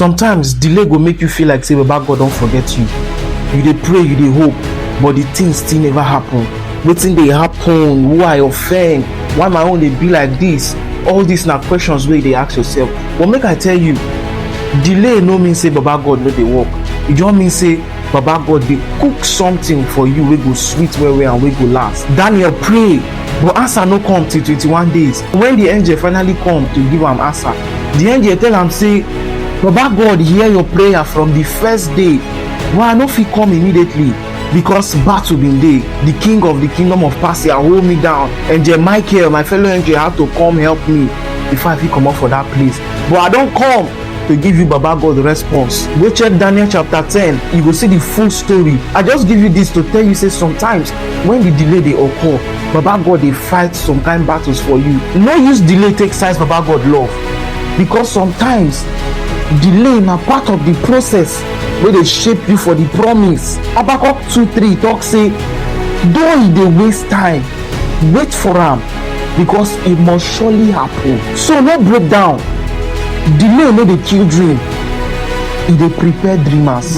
Sometimes delay go make you feel like say baba God don't forget you. You dey pray, you dey hope, but the thing still never happen. Wetin dey happen? Who I offend? Why my own dey be like this? All these na questions wey you dey ask yourself. But make I tell you, delay no mean say baba God no dey work. E just mean say baba God dey cook something for you wey go sweet well well and wey go last. Daniel pray, but answer no come till 21 days. When the angel finally come to give am answer, the angel tell am say baba God hear your prayer from the first day. Why I no fit come immediately? Because battle bin dey. The king of the kingdom of Persia hold me down. Angel Michael, my fellow angel, had to come help me before I fit comot for that place. But I don come to give you baba God response. Go check Daniel chapter 10, you go see the full story. I just give you this to tell you say sometimes when the delay dey occur, baba God dey fight some kind battles for you. No use delay take size baba God love, because sometimes delay na part of the process wey dey shape you for the promise. Habakkuk 2:3 talk say though e dey waste time, wait for am, because e must surely happen. So no break down. Delay no dey kill dream, e dey prepare dreamers.